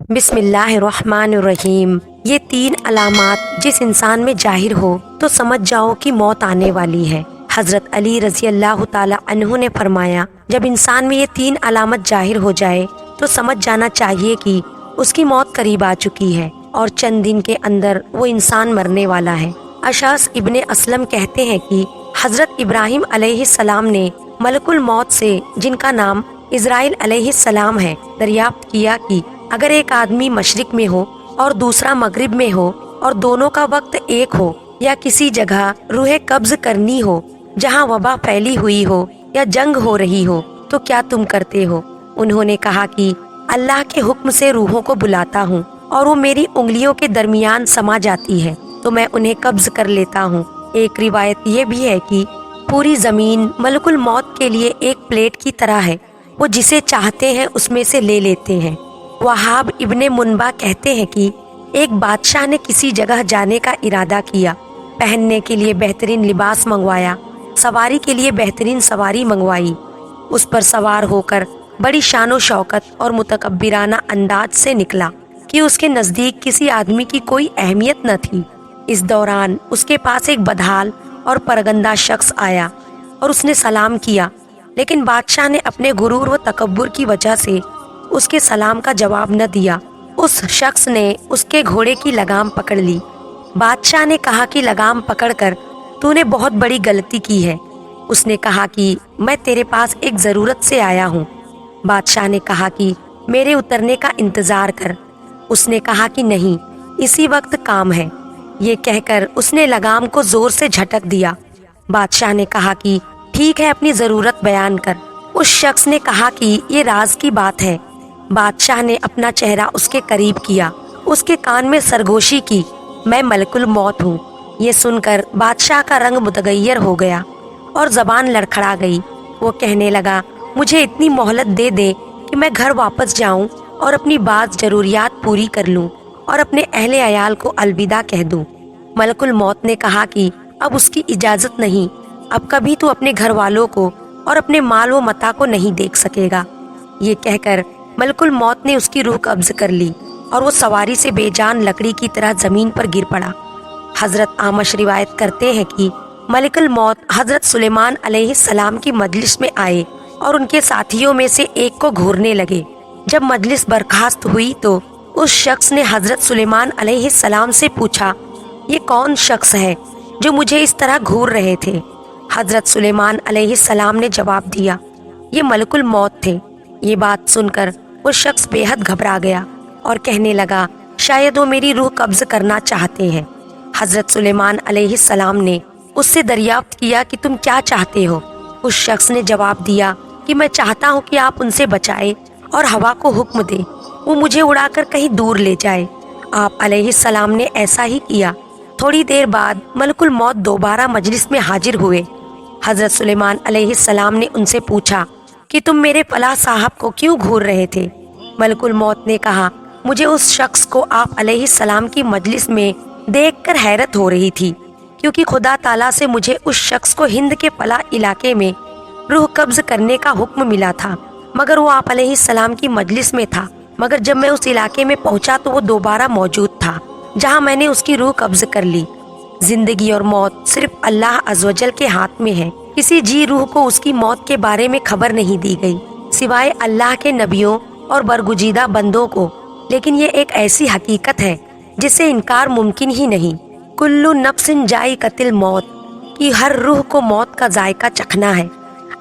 बिस्मिल्लाहिर्रहमानिर्रहीम। ये 3 अलामात जिस इंसान में जाहिर हो तो समझ जाओ कि मौत आने वाली है। हजरत अली रजी अल्लाह ताला अन्हु ने फरमाया, जब इंसान में ये 3 अलामत जाहिर हो जाए तो समझ जाना चाहिए कि उसकी मौत करीब आ चुकी है और चंद दिन के अंदर वो इंसान मरने वाला है। अशास इब्ने असलम कहते हैं कि हजरत इब्राहिम अलैहिस्सलाम ने मलकुल मौत से, जिनका नाम इज़राइल अलैहिस्सलाम है, दरियाफ्त किया कि अगर एक आदमी मशरिक में हो और दूसरा मगरिब में हो और दोनों का वक्त एक हो, या किसी जगह रूह कब्ज करनी हो जहाँ वबा फैली हुई हो या जंग हो रही हो, तो क्या तुम करते हो? उन्होंने कहा कि अल्लाह के हुक्म से रूहों को बुलाता हूँ और वो मेरी उंगलियों के दरमियान समा जाती है तो मैं उन्हें कब्ज कर लेता हूँ। एक रिवायत ये भी है कि पूरी जमीन मलकुल मौत के लिए एक प्लेट की तरह है, वो जिसे चाहते हैं उसमें से ले लेते हैं। वहाब इब्ने मुनबा कहते हैं कि एक बादशाह ने किसी जगह जाने का इरादा किया, पहनने के लिए बेहतरीन लिबास मंगवाया, सवारी के लिए बेहतरीन सवारी मंगवाई, उस पर सवार होकर बड़ी शानो शौकत और मुतकब्बिराना अंदाज से निकला कि उसके नज़दीक किसी आदमी की कोई अहमियत न थी। इस दौरान उसके पास एक बदहाल और परगंदा शख्स आया और उसने सलाम किया, लेकिन बादशाह ने अपने गुरूर व तकब्बुर की वजह से उसके सलाम का जवाब न दिया। उस शख्स ने उसके घोड़े की लगाम पकड़ ली। बादशाह ने कहा कि लगाम पकड़कर तूने बहुत बड़ी गलती की है। उसने कहा कि मैं तेरे पास एक ज़रूरत से आया हूँ। बादशाह ने कहा कि मेरे उतरने का इंतज़ार कर। उसने कहा कि नहीं, इसी वक्त काम है। ये कहकर उसने लगाम को ज़ोर से झटक दिया। बादशाह ने कहा कि ठीक है, अपनी ज़रूरत बयान कर। उस शख्स ने कहा कि ये राज की बात है। बादशाह ने अपना चेहरा उसके करीब किया, उसके कान में सरगोशी की, मैं मलकुल मौत हूँ। ये सुनकर बादशाह का रंग मुतगय्यर हो गया और जबान लड़खड़ा गई। वो कहने लगा, मुझे इतनी मोहलत दे दे कि मैं घर वापस जाऊं और अपनी बात जरूरियात पूरी कर लूं और अपने अहले अयाल को अलविदा कह दूं। मलकुल मौत ने कहा कि अब उसकी इजाज़त नहीं, अब कभी तू अपने घर वालों को और अपने माल व मता को नहीं देख सकेगा। ये कहकर मलकुल मौत ने उसकी रूह कब्ज कर ली और वो सवारी से बेजान लकड़ी की तरह जमीन पर गिर पड़ा। हजरत आमश रिवायत करते हैं कि मलिकुल मौत हजरत सुलेमान अलैहिस्सलाम की मजलिस में आए और उनके साथियों में से एक को घूरने लगे। जब मजलिस बर्खास्त हुई तो उस शख्स ने हजरत सुलेमान अलैहिस्सलाम से पूछा, ये कौन शख्स है जो मुझे इस तरह घूर रहे थे? हजरत सुलेमान अलैहिस्सलाम ने जवाब दिया, ये मलकुल मौत थे। ये बात सुनकर वो शख्स बेहद घबरा गया और कहने लगा, शायद वो मेरी रूह कब्ज करना चाहते हैं। हजरत सुलेमान अलैहिस्सलाम ने उससे दरियाफ्त किया कि तुम क्या चाहते हो? उस शख्स ने जवाब दिया कि मैं चाहता हूँ कि आप उनसे बचाए और हवा को हुक्म दे, वो मुझे उड़ाकर कहीं दूर ले जाए। आप अलैहिस्सलाम ने ऐसा ही किया। थोड़ी देर बाद मलकुल मौत दोबारा मजलिस में हाजिर हुए। हजरत सुलेमान अलैहिस्सलाम ने उनसे पूछा कि तुम मेरे फलाह साहब को क्यों घूर रहे थे? मलकुल मौत ने कहा, मुझे उस शख्स को आप अलैहिस्सलाम की मजलिस में देखकर हैरत हो रही थी, क्योंकि खुदा ताला से मुझे उस शख्स को हिंद के फलाह इलाके में रूह कब्ज करने का हुक्म मिला था, मगर वो आप अलैहिस्सलाम की मजलिस में था। मगर जब मैं उस इलाके में पहुंचा तो वो दोबारा मौजूद था जहां मैंने उसकी रूह कब्ज कर ली। जिंदगी और मौत सिर्फ अल्लाह अज़्वजल के हाथ में है। किसी जी रूह को उसकी मौत के बारे में खबर नहीं दी गई सिवाय अल्लाह के नबियों और बरगुजीदा बंदों को। लेकिन ये एक ऐसी हकीकत है जिससे इनकार मुमकिन ही नहीं। कुल्लु नफ्सिन जायक़तुल मौत, कि हर रूह को मौत का जायका चखना है।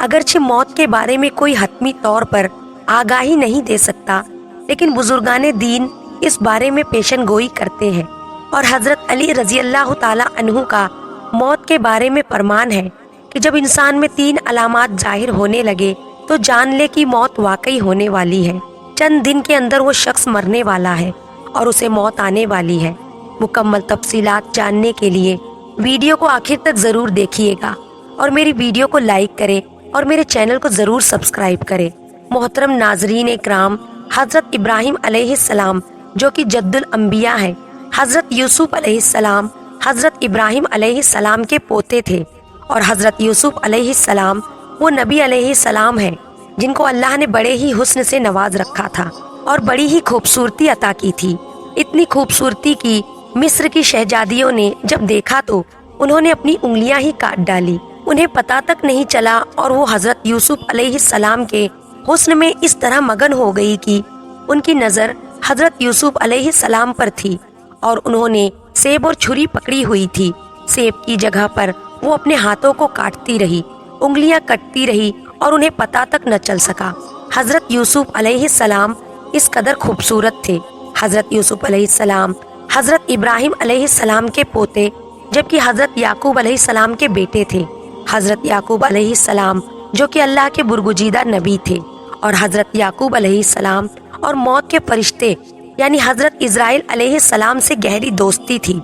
अगरचे मौत के बारे में कोई हतमी तौर पर आगाही नहीं दे सकता, लेकिन बुजुर्गाने दीन इस बारे में पेशन गोई करते हैं। और हजरत अली रजी अल्लाह ताला अन्हु का मौत के बारे में फरमान है कि जब इंसान में 3 अलामात जाहिर होने लगे तो जान ले कि मौत वाकई होने वाली है। चंद दिन के अंदर वो शख्स मरने वाला है और उसे मौत आने वाली है। मुकम्मल तफसीलात जानने के लिए वीडियो को आखिर तक ज़रूर देखिएगा और मेरी वीडियो को लाइक करें और मेरे चैनल को ज़रूर सब्सक्राइब करें। मोहतरम नाजरीन इकराम, हज़रत इब्राहिम अलैहिस्सलाम जो कि जद्दुल अंबिया है, हज़रत यूसुफ अलैहिस्सलाम हज़रत इब्राहिम अलैहिस्सलाम के पोते थे और हज़रत यूसुफ अलैहिस्सलाम वो नबी अलैहिस्सलाम हैं जिनको अल्लाह ने बड़े ही हुस्न से नवाज रखा था। اور بڑی ہی خوبصورتی عطا کی تھی، اتنی خوبصورتی کی مصر کی شہزادیوں نے جب دیکھا تو انہوں نے اپنی انگلیاں ہی کاٹ ڈالی، انہیں پتہ تک نہیں چلا، اور وہ حضرت یوسف علیہ السلام کے حسن میں اس طرح مگن ہو گئی کہ ان کی نظر حضرت یوسف علیہ السلام پر تھی، اور انہوں نے سیب اور چھری پکڑی ہوئی تھی، سیب کی جگہ پر وہ اپنے ہاتھوں کو کاٹتی رہی، انگلیاں کٹتی رہی، اور انہیں پتہ تک نہ چل سکا۔ حضرت یوسف علیہ السلام اس قدر خوبصورت تھے۔ حضرت یوسف علیہ السلام حضرت ابراہیم علیہ السلام کے پوتے، جبکہ حضرت یعقوب علیہ السلام کے بیٹے تھے۔ حضرت یعقوب علیہ السلام جو کہ اللہ کے برگزیدہ نبی تھے، اور حضرت یعقوب علیہ السلام اور موت کے فرشتے یعنی حضرت اسرائیل علیہ السلام سے گہری دوستی تھی۔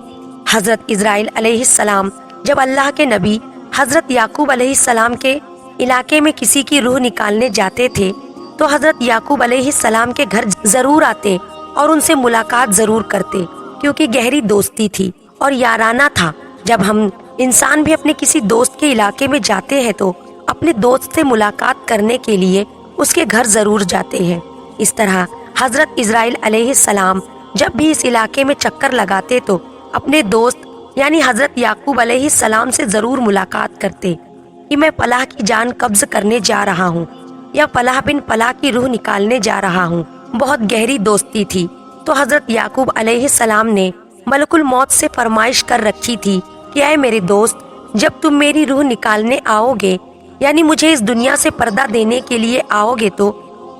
حضرت اسرائیل علیہ السلام جب اللہ کے نبی حضرت یعقوب علیہ السلام کے علاقے میں کسی کی روح نکالنے جاتے تھے تو حضرت یعقوب علیہ السلام کے گھر ضرور آتے اور ان سے ملاقات ضرور کرتے، کیونکہ گہری دوستی تھی اور یارانہ تھا۔ جب ہم انسان بھی اپنے کسی دوست کے علاقے میں جاتے ہیں تو اپنے دوست سے ملاقات کرنے کے لیے اس کے گھر ضرور جاتے ہیں۔ اس طرح حضرت اسرائیل علیہ السلام جب بھی اس علاقے میں چکر لگاتے تو اپنے دوست یعنی حضرت یعقوب علیہ السلام سے ضرور ملاقات کرتے کہ میں فلاں کی جان قبض کرنے جا رہا ہوں یا فلاں بن فلاں کی روح نکالنے جا رہا ہوں۔ بہت گہری دوستی تھی۔ تو حضرت یعقوب علیہ السلام نے ملک الموت سے فرمائش کر رکھی تھی کہ اے میرے دوست، جب تم میری روح نکالنے آؤ گے یعنی مجھے اس دنیا سے پردہ دینے کے لیے آؤ گے تو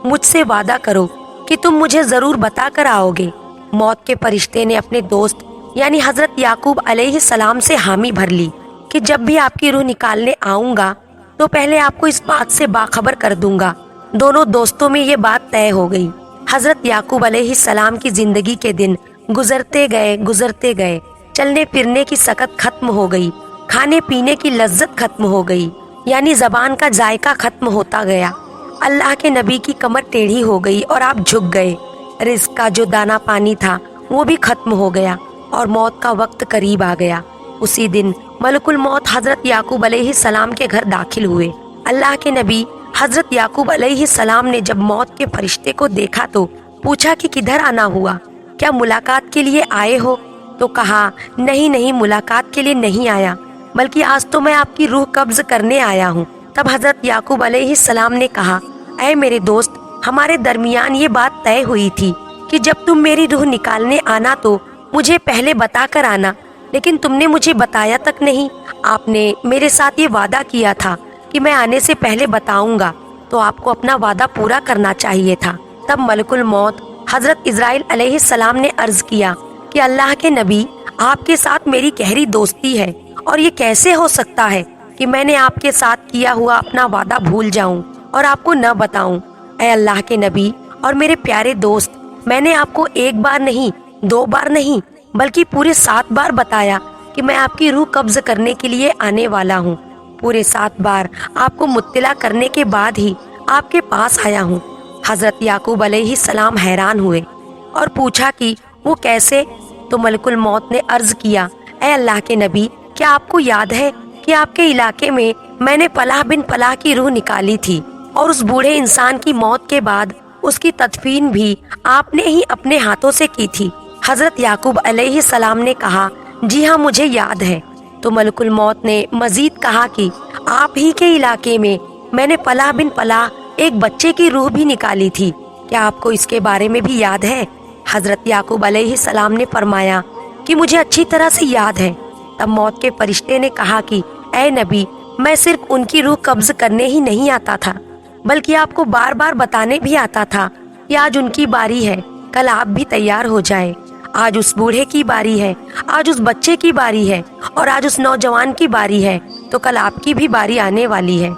مجھ سے وعدہ کرو کہ تم مجھے ضرور بتا کر آؤ گے۔ موت کے فرشتے نے اپنے دوست یعنی حضرت یعقوب علیہ السلام سے حامی بھر لی کہ جب بھی آپ کی روح نکالنے آؤں گا تو پہلے آپ کو اس بات سے باخبر کر دوں گا۔ دونوں دوستوں میں یہ بات طے ہو گئی۔ حضرت یعقوب علیہ السلام کی زندگی کے دن گزرتے گئے، چلنے پھرنے کی سکت ختم ہو گئی، کھانے پینے کی لذت ختم ہو گئی، یعنی زبان کا ذائقہ ختم ہوتا گیا۔ اللہ کے نبی کی کمر ٹیڑھی ہو گئی اور آپ جھک گئے۔ رزق کا جو دانا پانی تھا وہ بھی ختم ہو گیا اور موت کا وقت قریب آ گیا۔ اسی دن ملک الموت حضرت یعقوب علیہ السلام کے گھر داخل ہوئے۔ اللہ کے نبی حضرت یعقوب علیہ السلام نے جب موت کے فرشتے کو دیکھا تو پوچھا کہ کدھر آنا ہوا، کیا ملاقات کے لیے آئے ہو؟ تو کہا نہیں، ملاقات کے لیے نہیں آیا، بلکہ آج تو میں آپ کی روح قبض کرنے آیا ہوں۔ تب حضرت یعقوب علیہ السلام نے کہا اے میرے دوست، ہمارے درمیان یہ بات طے ہوئی تھی کہ جب تم میری روح نکالنے آنا تو مجھے پہلے بتا کر آنا، لیکن تم نے مجھے بتایا تک نہیں۔ آپ نے میرے ساتھ یہ وعدہ کیا تھا کہ میں آنے سے پہلے بتاؤں گا، تو آپ کو اپنا وعدہ پورا کرنا چاہیے تھا۔ تب ملک الموت حضرت اسرائیل علیہ السلام نے عرض کیا کہ اللہ کے نبی، آپ کے ساتھ میری گہری دوستی ہے، اور یہ کیسے ہو سکتا ہے کہ میں نے آپ کے ساتھ کیا ہوا اپنا وعدہ بھول جاؤں اور آپ کو نہ بتاؤں۔ اے اللہ کے نبی اور میرے پیارے دوست، میں نے آپ کو ایک بار نہیں، 2 بار نہیں، بلکہ پورے 7 بار بتایا کہ میں آپ کی روح قبض کرنے کے لیے آنے والا ہوں۔ پورے 7 بار آپ کو مطلع کرنے کے بعد ہی آپ کے پاس آیا ہوں۔ حضرت یعقوب علیہ السلام حیران ہوئے اور پوچھا کہ وہ کیسے؟ تو ملک الموت نے عرض کیا اے اللہ کے نبی، کیا آپ کو یاد ہے کہ آپ کے علاقے میں نے فلاں بن فلاں کی روح نکالی تھی، اور اس بوڑھے انسان کی موت کے بعد اس کی تدفین بھی آپ نے ہی اپنے ہاتھوں سے کی تھی؟ حضرت یعقوب علیہ السلام نے کہا جی ہاں، مجھے یاد ہے۔ تو ملک الموت نے مزید کہا کہ آپ ہی کے علاقے میں نے فلاں بن فلاں ایک بچے کی روح بھی نکالی تھی، کیا آپ کو اس کے بارے میں بھی یاد ہے؟ حضرت یعقوب علیہ السلام نے فرمایا کہ مجھے اچھی طرح سے یاد ہے۔ تب موت کے فرشتے نے کہا کہ اے نبی، میں صرف ان کی روح قبض کرنے ہی نہیں آتا تھا، بلکہ آپ کو بار بار بتانے بھی آتا تھا کہ آج ان کی باری ہے، کل آپ بھی تیار ہو جائے۔ آج اس بوڑھے کی باری ہے، آج اس بچے کی باری ہے، اور آج اس نوجوان کی باری ہے، تو کل آپ کی بھی باری آنے والی ہے۔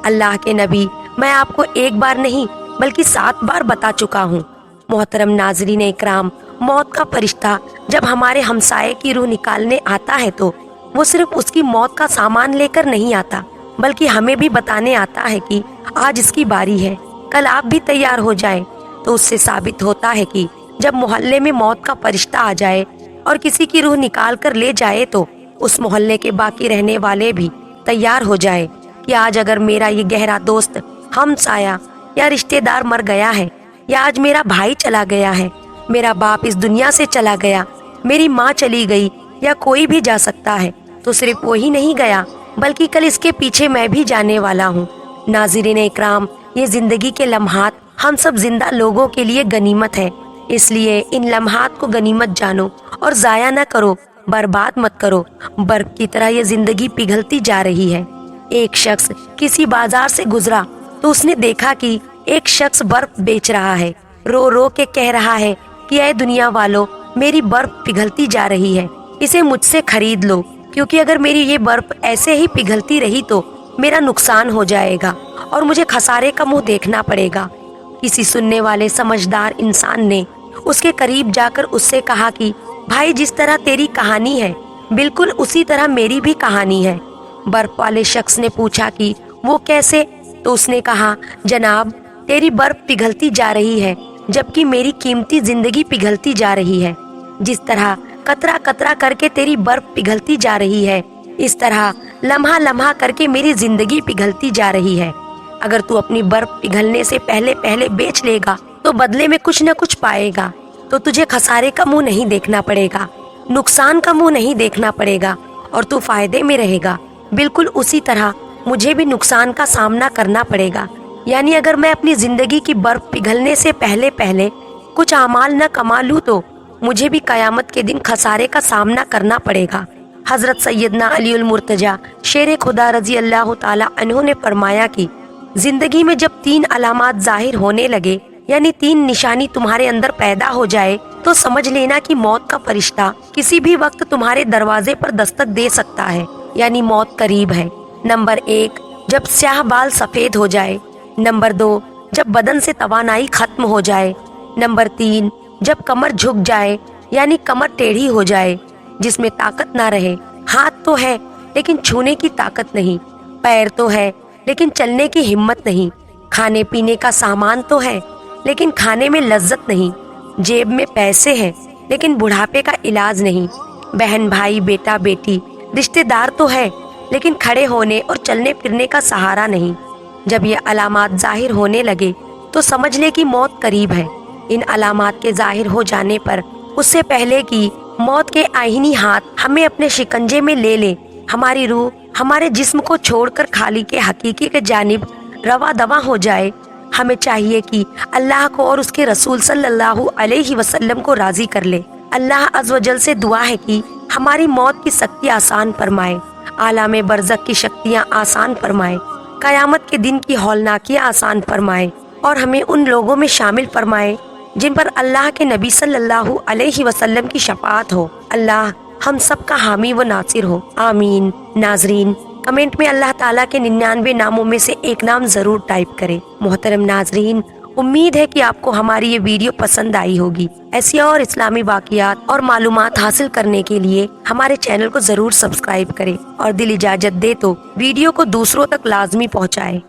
اللہ کے نبی، میں آپ کو ایک بار نہیں بلکہ 7 بار بتا چکا ہوں۔ محترم ناظرین اکرام، موت کا فرشتہ جب ہمارے ہمسائے کی روح نکالنے آتا ہے تو وہ صرف اس کی موت کا سامان لے کر نہیں آتا، بلکہ ہمیں بھی بتانے آتا ہے کہ آج اس کی باری ہے، کل آپ بھی تیار ہو جائیں۔ تو اس سے ثابت ہوتا ہے کہ جب محلے میں موت کا فرشتہ آ جائے اور کسی کی روح نکال کر لے جائے تو اس محلے کے باقی رہنے والے بھی تیار ہو جائے کہ آج اگر میرا یہ گہرا دوست، ہمسایہ یا رشتہ دار مر گیا ہے या आज मेरा भाई चला गया है, मेरा बाप इस दुनिया से चला गया, मेरी माँ चली गई, या कोई भी जा सकता है, तो सिर्फ वही नहीं गया बल्कि कल इसके पीछे मैं भी जाने वाला हूँ। नाज़रीन इकराम, ये जिंदगी के लम्हात हम सब जिंदा लोगों के लिए गनीमत है, इसलिए इन लम्हात को गनीमत जानो और जाया न करो, बर्बाद मत करो। बर्फ की तरह ये जिंदगी पिघलती जा रही है। एक शख्स किसी बाजार से गुजरा तो उसने देखा कि एक शख्स बर्फ बेच रहा है, रो रो के कह रहा है कि ऐ दुनिया वालों, मेरी बर्फ पिघलती जा रही है, इसे मुझसे खरीद लो, क्योंकि अगर मेरी ये बर्फ ऐसे ही पिघलती रही तो मेरा नुकसान हो जाएगा और मुझे खसारे का मुंह देखना पड़ेगा। किसी सुनने वाले समझदार इंसान ने उसके करीब जाकर उससे कहा कि भाई, जिस तरह तेरी कहानी है बिल्कुल उसी तरह मेरी भी कहानी है। बर्फ वाले शख्स ने पूछा कि वो कैसे? तो उसने कहा, जनाब, तेरी बर्फ पिघलती जा रही है जबकि मेरी कीमती जिंदगी पिघलती जा रही है। जिस तरह कतरा कतरा करके तेरी बर्फ पिघलती जा रही है, इस तरह लम्हा लम्हा करके मेरी जिंदगी पिघलती जा रही है। अगर तू अपनी बर्फ पिघलने से पहले पहले बेच लेगा तो बदले में कुछ न कुछ पाएगा, तो तुझे खसारे का मुंह नहीं देखना पड़ेगा, नुकसान का मुंह नहीं देखना पड़ेगा और तू फायदे में रहेगा। बिल्कुल उसी तरह मुझे भी नुकसान का सामना करना पड़ेगा, यानी अगर मैं अपनी जिंदगी की बर्फ पिघलने से पहले पहले कुछ अमाल न कमा लूँ तो मुझे भी कयामत के दिन खसारे का सामना करना पड़ेगा। हजरत सैयदना अलीउल मुर्तजा शेर खुदा रजी अल्लाह ताला अन्हु ने फरमाया कि जिंदगी में जब 3 अलामात जाहिर होने लगे, यानी 3 निशानी तुम्हारे अंदर पैदा हो जाए, तो समझ लेना कि मौत का फरिश्ता किसी भी वक्त तुम्हारे दरवाजे पर दस्तक दे सकता है, यानी मौत करीब है। नंबर 1, जब स्याह बाल सफेद हो जाए। नंबर 2, जब बदन से तवानाई खत्म हो जाए। नंबर 3, जब कमर झुक जाए, यानी कमर टेढ़ी हो जाए, जिसमें ताकत ना रहे। हाथ तो है लेकिन छूने की ताकत नहीं, पैर तो है लेकिन चलने की हिम्मत नहीं, खाने पीने का सामान तो है लेकिन खाने में लज्जत नहीं, जेब में पैसे हैं लेकिन बुढ़ापे का इलाज नहीं, बहन भाई बेटा बेटी रिश्तेदार तो है लेकिन खड़े होने और चलने फिरने का सहारा नहीं। जब ये अलामात जाहिर होने लगे तो समझ ले कि मौत करीब है। इन अलामात के जाहिर हो जाने पर उससे पहले कि मौत के आईनी हाथ हमें अपने शिकंजे में ले ले, हमारी रूह हमारे जिस्म को छोड़कर खाली के हकीकी के जानिब रवा दवा हो जाए, हमें चाहिए कि अल्लाह को और उसके रसूल सल्लल्लाहु अलैहि वसल्लम को राजी कर ले। अल्लाह अज़्ज़ व जल से दुआ है कि हमारी मौत की सख्ती आसान फरमाए, आलामे बरज़ख की शक्तियाँ आसान फरमाए, कयामत के दिन की हौलनाकियाँ आसान फरमाए और हमें उन लोगों में शामिल फरमाए जिन पर अल्लाह के नबी सल्लल्लाहु अलैहि वसल्लम की शफाअत हो। अल्लाह हम सब का हामी व नासिर हो, आमीन। नाजरीन, कमेंट में अल्लाह ताला के 99 नामों में से एक नाम जरूर टाइप करें। मोहतरम नाजरीन, उम्मीद है कि आपको हमारी ये वीडियो पसंद आई होगी। ऐसी और इस्लामी वाक़ियात और मालूमात हासिल करने के लिए हमारे चैनल को जरूर सब्सक्राइब करें और दिल इजाजत दे तो वीडियो को दूसरों तक लाजमी पहुँचाए।